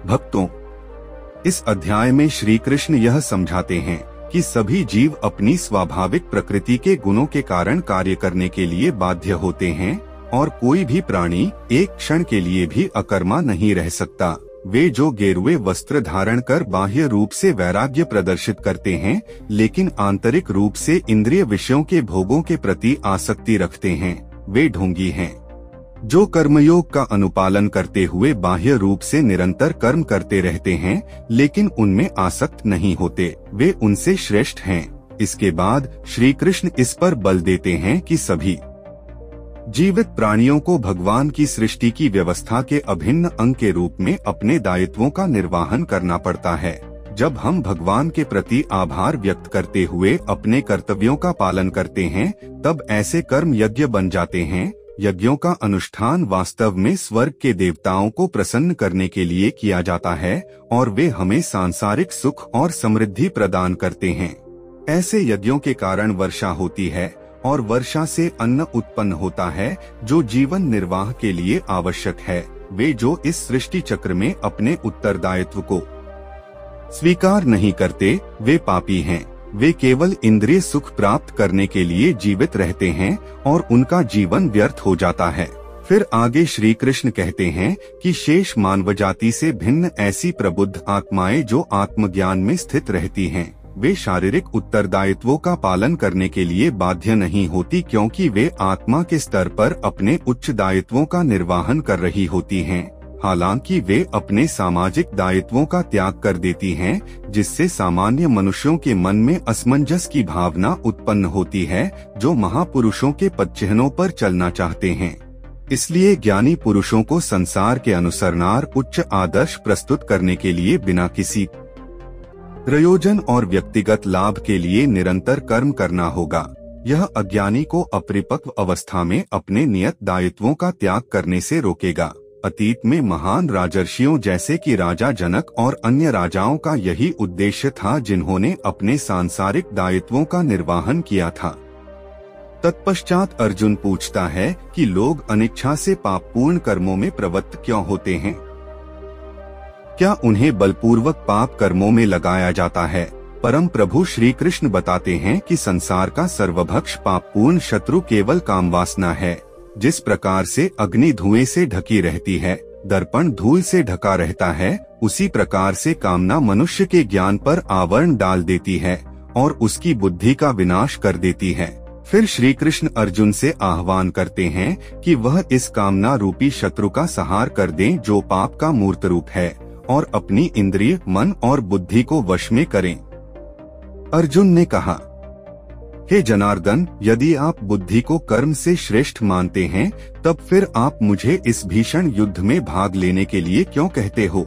भक्तों, इस अध्याय में श्री कृष्ण यह समझाते हैं कि सभी जीव अपनी स्वाभाविक प्रकृति के गुणों के कारण कार्य करने के लिए बाध्य होते हैं और कोई भी प्राणी एक क्षण के लिए भी अकर्मा नहीं रह सकता। वे जो गेरुए वस्त्र धारण कर बाह्य रूप से वैराग्य प्रदर्शित करते हैं, लेकिन आंतरिक रूप से इंद्रिय विषयों के भोगों के प्रति आसक्ति रखते हैं, वे ढोंगी हैं। जो कर्मयोग का अनुपालन करते हुए बाह्य रूप से निरंतर कर्म करते रहते हैं, लेकिन उनमें आसक्त नहीं होते, वे उनसे श्रेष्ठ हैं। इसके बाद श्री कृष्ण इस पर बल देते हैं कि सभी जीवित प्राणियों को भगवान की सृष्टि की व्यवस्था के अभिन्न अंग के रूप में अपने दायित्वों का निर्वहन करना पड़ता है। जब हम भगवान के प्रति आभार व्यक्त करते हुए अपने कर्तव्यों का पालन करते हैं, तब ऐसे कर्म यज्ञ बन जाते हैं। यज्ञों का अनुष्ठान वास्तव में स्वर्ग के देवताओं को प्रसन्न करने के लिए किया जाता है और वे हमें सांसारिक सुख और समृद्धि प्रदान करते हैं। ऐसे यज्ञों के कारण वर्षा होती है और वर्षा से अन्न उत्पन्न होता है जो जीवन निर्वाह के लिए आवश्यक है। वे जो इस सृष्टि चक्र में अपने उत्तरदायित्व को स्वीकार नहीं करते, वे पापी हैं। वे केवल इंद्रिय सुख प्राप्त करने के लिए जीवित रहते हैं और उनका जीवन व्यर्थ हो जाता है। फिर आगे श्री कृष्ण कहते हैं कि शेष मानव जाति से भिन्न ऐसी प्रबुद्ध आत्माएं जो आत्मज्ञान में स्थित रहती हैं, वे शारीरिक उत्तरदायित्वों का पालन करने के लिए बाध्य नहीं होती, क्योंकि वे आत्मा के स्तर पर अपने उच्च दायित्वों का निर्वहन कर रही होती हैं। हालांकि वे अपने सामाजिक दायित्वों का त्याग कर देती हैं, जिससे सामान्य मनुष्यों के मन में असमंजस की भावना उत्पन्न होती है, जो महापुरुषों के पदचिह्नों पर चलना चाहते हैं। इसलिए ज्ञानी पुरुषों को संसार के अनुसरणार उच्च आदर्श प्रस्तुत करने के लिए बिना किसी प्रयोजन और व्यक्तिगत लाभ के लिए निरंतर कर्म करना होगा। यह अज्ञानी को अपरिपक्व अवस्था में अपने नियत दायित्वों का त्याग करने से रोकेगा। अतीत में महान राजर्षियों जैसे कि राजा जनक और अन्य राजाओं का यही उद्देश्य था, जिन्होंने अपने सांसारिक दायित्वों का निर्वहन किया था। तत्पश्चात अर्जुन पूछता है कि लोग अनिच्छा से पापपूर्ण कर्मों में प्रवृत्त क्यों होते हैं? क्या उन्हें बलपूर्वक पाप कर्मों में लगाया जाता है? परम प्रभु श्री कृष्ण बताते हैं कि संसार का सर्वभक्ष पापपूर्ण शत्रु केवल कामवासना है। जिस प्रकार से अग्नि धुएं से ढकी रहती है, दर्पण धूल से ढका रहता है, उसी प्रकार से कामना मनुष्य के ज्ञान पर आवरण डाल देती है और उसकी बुद्धि का विनाश कर देती है। फिर श्री कृष्ण अर्जुन से आह्वान करते हैं कि वह इस कामना रूपी शत्रु का संहार कर दें, जो पाप का मूर्त रूप है, और अपनी इंद्रिय, मन और बुद्धि को वश में करें। अर्जुन ने कहा, हे जनार्दन, यदि आप बुद्धि को कर्म से श्रेष्ठ मानते हैं, तब फिर आप मुझे इस भीषण युद्ध में भाग लेने के लिए क्यों कहते हो?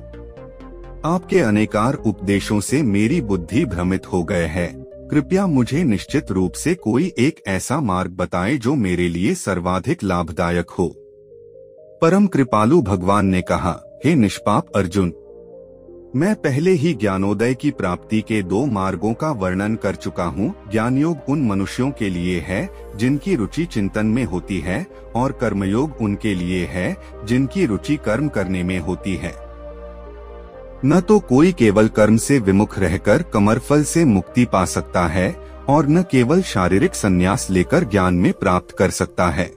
आपके अनेकार उपदेशों से मेरी बुद्धि भ्रमित हो गए है। कृपया मुझे निश्चित रूप से कोई एक ऐसा मार्ग बताएं जो मेरे लिए सर्वाधिक लाभदायक हो। परम कृपालु भगवान ने कहा, हे निष्पाप अर्जुन, मैं पहले ही ज्ञानोदय की प्राप्ति के 2 मार्गों का वर्णन कर चुका हूँ। ज्ञानयोग उन मनुष्यों के लिए है जिनकी रुचि चिंतन में होती है, और कर्मयोग उनके लिए है जिनकी रुचि कर्म करने में होती है। न तो कोई केवल कर्म से विमुख रहकर कमरफल से मुक्ति पा सकता है, और न केवल शारीरिक संन्यास लेकर ज्ञान में प्राप्त कर सकता है।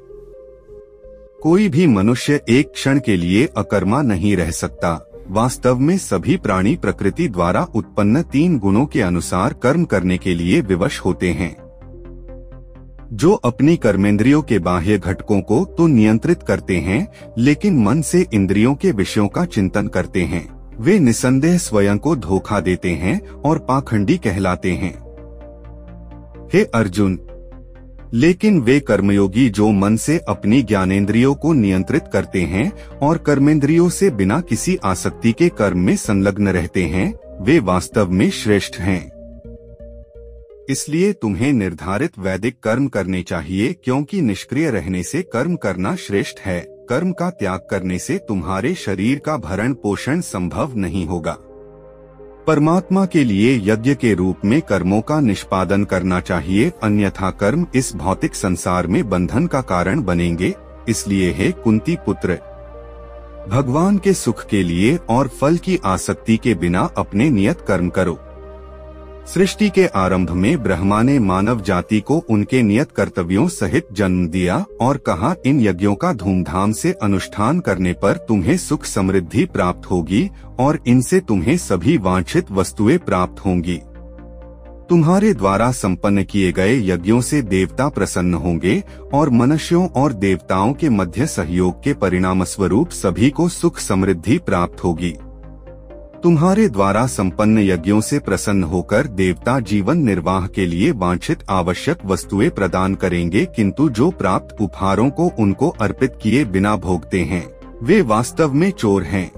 कोई भी मनुष्य एक क्षण के लिए अकर्मा नहीं रह सकता। वास्तव में सभी प्राणी प्रकृति द्वारा उत्पन्न 3 गुणों के अनुसार कर्म करने के लिए विवश होते हैं। जो अपनी कर्मेंद्रियों के बाह्य घटकों को तो नियंत्रित करते हैं, लेकिन मन से इंद्रियों के विषयों का चिंतन करते हैं, वे निसंदेह स्वयं को धोखा देते हैं और पाखंडी कहलाते हैं। हे अर्जुन, लेकिन वे कर्मयोगी जो मन से अपनी ज्ञानेंद्रियों को नियंत्रित करते हैं और कर्मेंद्रियों से बिना किसी आसक्ति के कर्म में संलग्न रहते हैं, वे वास्तव में श्रेष्ठ हैं। इसलिए तुम्हें निर्धारित वैदिक कर्म करने चाहिए, क्योंकि निष्क्रिय रहने से कर्म करना श्रेष्ठ है। कर्म का त्याग करने से तुम्हारे शरीर का भरण पोषण संभव नहीं होगा। परमात्मा के लिए यज्ञ के रूप में कर्मों का निष्पादन करना चाहिए, अन्यथा कर्म इस भौतिक संसार में बंधन का कारण बनेंगे। इसलिए हे कुंती पुत्र, भगवान के सुख के लिए और फल की आसक्ति के बिना अपने नियत कर्म करो। सृष्टि के आरंभ में ब्रह्मा ने मानव जाति को उनके नियत कर्तव्यों सहित जन्म दिया और कहा, इन यज्ञों का धूमधाम से अनुष्ठान करने पर तुम्हें सुख समृद्धि प्राप्त होगी और इनसे तुम्हें सभी वांछित वस्तुएं प्राप्त होंगी। तुम्हारे द्वारा संपन्न किए गए यज्ञों से देवता प्रसन्न होंगे और मनुष्यों और देवताओं के मध्य सहयोग के परिणाम स्वरूप सभी को सुख समृद्धि प्राप्त होगी। तुम्हारे द्वारा संपन्न यज्ञों से प्रसन्न होकर देवता जीवन निर्वाह के लिए वांछित आवश्यक वस्तुएं प्रदान करेंगे, किंतु जो प्राप्त उपहारों को उनको अर्पित किए बिना भोगते हैं वे वास्तव में चोर हैं।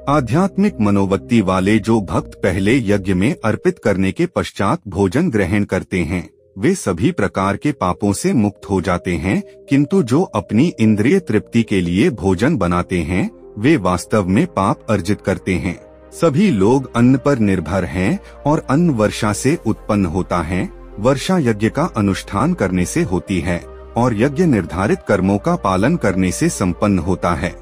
आध्यात्मिक मनोवृत्ति वाले जो भक्त पहले यज्ञ में अर्पित करने के पश्चात भोजन ग्रहण करते हैं वे सभी प्रकार के पापों से मुक्त हो जाते हैं, किंतु जो अपनी इंद्रिय तृप्ति के लिए भोजन बनाते हैं वे वास्तव में पाप अर्जित करते हैं। सभी लोग अन्न पर निर्भर हैं और अन्न वर्षा से उत्पन्न होता है। वर्षा यज्ञ का अनुष्ठान करने से होती है और यज्ञ निर्धारित कर्मों का पालन करने से संपन्न होता है।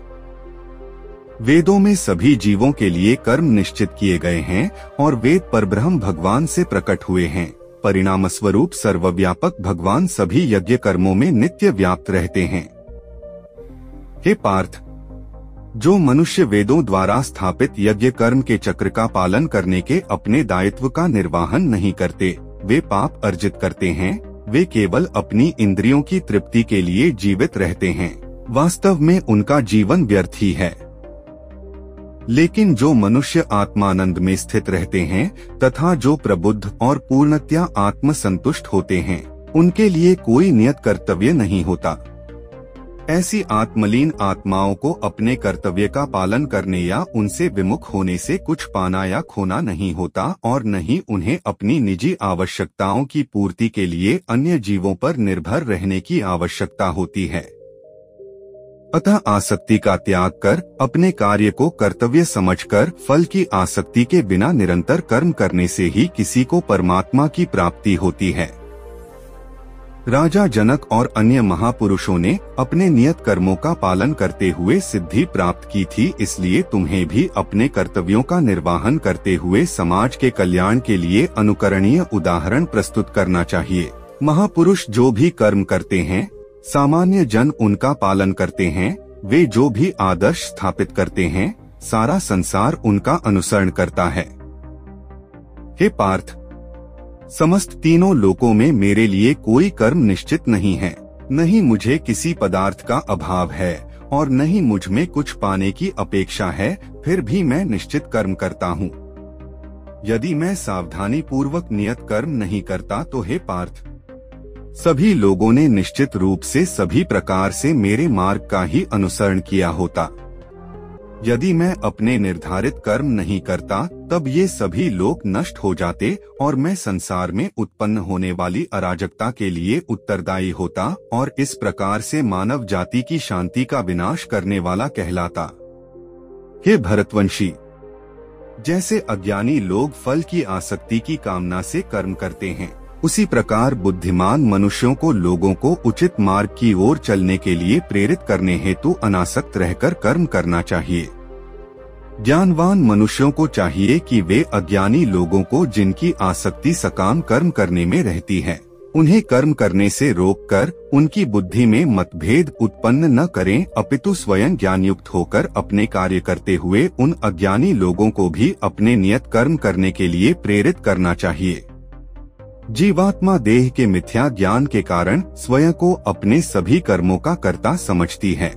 वेदों में सभी जीवों के लिए कर्म निश्चित किए गए हैं और वेद परब्रह्म भगवान से प्रकट हुए हैं। परिणाम स्वरूप सर्वव्यापक भगवान सभी यज्ञ कर्मों में नित्य व्याप्त रहते हैं। हे पार्थ, जो मनुष्य वेदों द्वारा स्थापित यज्ञ कर्म के चक्र का पालन करने के अपने दायित्व का निर्वाहन नहीं करते वे पाप अर्जित करते हैं। वे केवल अपनी इंद्रियों की तृप्ति के लिए जीवित रहते हैं। वास्तव में उनका जीवन व्यर्थ ही है। लेकिन जो मनुष्य आत्मानंद में स्थित रहते हैं तथा जो प्रबुद्ध और पूर्णतया आत्म संतुष्ट होते हैं उनके लिए कोई नियत कर्तव्य नहीं होता। ऐसी आत्मलीन आत्माओं को अपने कर्तव्य का पालन करने या उनसे विमुख होने से कुछ पाना या खोना नहीं होता और न ही उन्हें अपनी निजी आवश्यकताओं की पूर्ति के लिए अन्य जीवों पर निर्भर रहने की आवश्यकता होती है। अतः आसक्ति का त्याग कर अपने कार्य को कर्तव्य समझकर फल की आसक्ति के बिना निरंतर कर्म करने से ही किसी को परमात्मा की प्राप्ति होती है। राजा जनक और अन्य महापुरुषों ने अपने नियत कर्मों का पालन करते हुए सिद्धि प्राप्त की थी, इसलिए तुम्हें भी अपने कर्तव्यों का निर्वाहन करते हुए समाज के कल्याण के लिए अनुकरणीय उदाहरण प्रस्तुत करना चाहिए। महापुरुष जो भी कर्म करते हैं सामान्य जन उनका पालन करते हैं। वे जो भी आदर्श स्थापित करते हैं सारा संसार उनका अनुसरण करता है। हे पार्थ, समस्त तीनों लोकों में मेरे लिए कोई कर्म निश्चित नहीं है। न ही मुझे किसी पदार्थ का अभाव है और न ही मुझ में कुछ पाने की अपेक्षा है, फिर भी मैं निश्चित कर्म करता हूँ। यदि मैं सावधानी पूर्वक नियत कर्म नहीं करता तो हे पार्थ, सभी लोगों ने निश्चित रूप से सभी प्रकार से मेरे मार्ग का ही अनुसरण किया होता। यदि मैं अपने निर्धारित कर्म नहीं करता तब ये सभी लोग नष्ट हो जाते और मैं संसार में उत्पन्न होने वाली अराजकता के लिए उत्तरदायी होता और इस प्रकार से मानव जाति की शांति का विनाश करने वाला कहलाता। हे भरतवंशी, जैसे अज्ञानी लोग फल की आसक्ति की कामना से कर्म करते हैं, उसी प्रकार बुद्धिमान मनुष्यों को लोगों को उचित मार्ग की ओर चलने के लिए प्रेरित करने हेतु अनासक्त रहकर कर्म करना चाहिए। ज्ञानवान मनुष्यों को चाहिए कि वे अज्ञानी लोगों को जिनकी आसक्ति सकाम कर्म करने में रहती है, उन्हें कर्म करने से रोककर उनकी बुद्धि में मतभेद उत्पन्न न करें, अपितु स्वयं ज्ञान युक्त होकर अपने कार्य करते हुए उन अज्ञानी लोगों को भी अपने नियत कर्म करने के लिए प्रेरित करना चाहिए। जीवात्मा देह के मिथ्या ज्ञान के कारण स्वयं को अपने सभी कर्मों का कर्ता समझती है।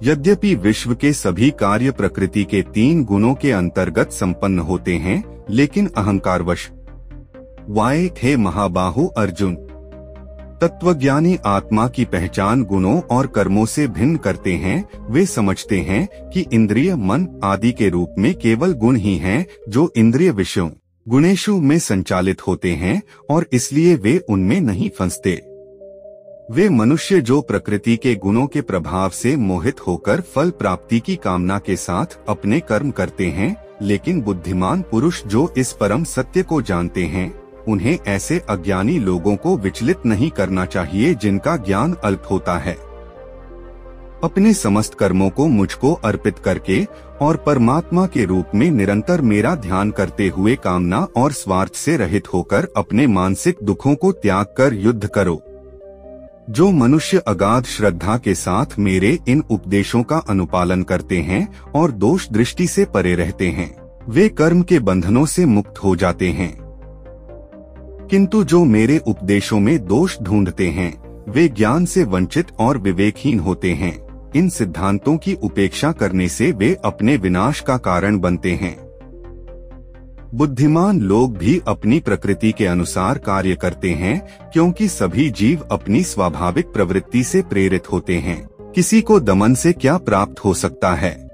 यद्यपि विश्व के सभी कार्य प्रकृति के 3 गुणों के अंतर्गत संपन्न होते हैं, लेकिन अहंकारवश वाये हे महाबाहु अर्जुन, तत्वज्ञानी आत्मा की पहचान गुणों और कर्मों से भिन्न करते हैं। वे समझते हैं कि इंद्रिय मन आदि के रूप में केवल गुण ही हैं जो इंद्रिय विषयों गुणेशु में संचालित होते हैं और इसलिए वे उनमें नहीं फंसते। वे मनुष्य जो प्रकृति के गुणों के प्रभाव से मोहित होकर फल प्राप्ति की कामना के साथ अपने कर्म करते हैं, लेकिन बुद्धिमान पुरुष जो इस परम सत्य को जानते हैं, उन्हें ऐसे अज्ञानी लोगों को विचलित नहीं करना चाहिए जिनका ज्ञान अल्प होता है। अपने समस्त कर्मों को मुझको अर्पित करके और परमात्मा के रूप में निरंतर मेरा ध्यान करते हुए कामना और स्वार्थ से रहित होकर अपने मानसिक दुखों को त्याग कर युद्ध करो। जो मनुष्य अगाध श्रद्धा के साथ मेरे इन उपदेशों का अनुपालन करते हैं और दोष दृष्टि से परे रहते हैं, वे कर्म के बंधनों से मुक्त हो जाते हैं। किंतु जो मेरे उपदेशों में दोष ढूंढते हैं, वे ज्ञान से वंचित और विवेकहीन होते हैं। इन सिद्धांतों की उपेक्षा करने से वे अपने विनाश का कारण बनते हैं। बुद्धिमान लोग भी अपनी प्रकृति के अनुसार कार्य करते हैं, क्योंकि सभी जीव अपनी स्वाभाविक प्रवृत्ति से प्रेरित होते हैं। किसी को दमन से क्या प्राप्त हो सकता है?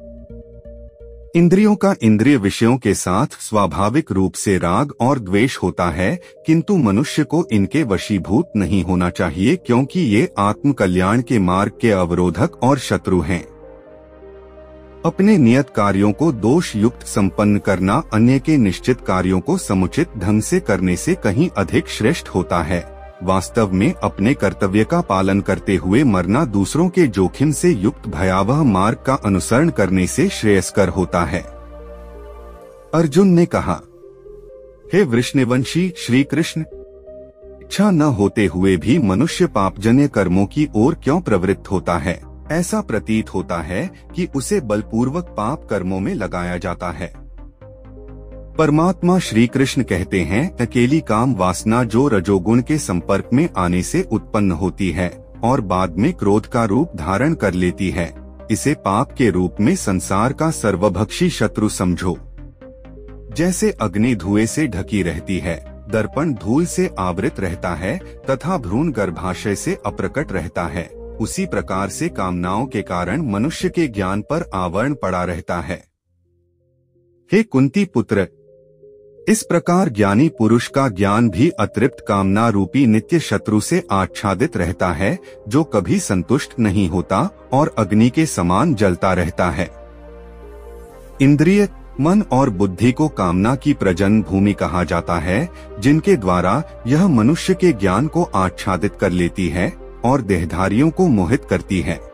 इंद्रियों का इंद्रिय विषयों के साथ स्वाभाविक रूप से राग और द्वेष होता है, किंतु मनुष्य को इनके वशीभूत नहीं होना चाहिए, क्योंकि ये आत्म कल्याण के मार्ग के अवरोधक और शत्रु हैं। अपने नियत कार्यों को दोष युक्त संपन्न करना अन्य के निश्चित कार्यों को समुचित ढंग से करने से कहीं अधिक श्रेष्ठ होता है। वास्तव में अपने कर्तव्य का पालन करते हुए मरना दूसरों के जोखिम से युक्त भयावह मार्ग का अनुसरण करने से श्रेयस्कर होता है। अर्जुन ने कहा, हे वृषणवंशी श्री कृष्ण, इच्छा न होते हुए भी मनुष्य पापजन्य कर्मों की ओर क्यों प्रवृत्त होता है? ऐसा प्रतीत होता है कि उसे बलपूर्वक पाप कर्मों में लगाया जाता है। परमात्मा श्री कृष्ण कहते हैं, अकेली काम वासना जो रजोगुण के संपर्क में आने से उत्पन्न होती है और बाद में क्रोध का रूप धारण कर लेती है, इसे पाप के रूप में संसार का सर्वभक्षी शत्रु समझो। जैसे अग्नि धुएं से ढकी रहती है, दर्पण धूल से आवृत रहता है तथा भ्रूण गर्भाशय से अप्रकट रहता है, उसी प्रकार से कामनाओं के कारण मनुष्य के ज्ञान पर आवरण पड़ा रहता है। हे कुंती पुत्र, इस प्रकार ज्ञानी पुरुष का ज्ञान भी अतृप्त कामना रूपी नित्य शत्रु से आच्छादित रहता है, जो कभी संतुष्ट नहीं होता और अग्नि के समान जलता रहता है। इंद्रिय, मन और बुद्धि को कामना की प्रजनन भूमि कहा जाता है, जिनके द्वारा यह मनुष्य के ज्ञान को आच्छादित कर लेती है और देहधारियों को मोहित करती है।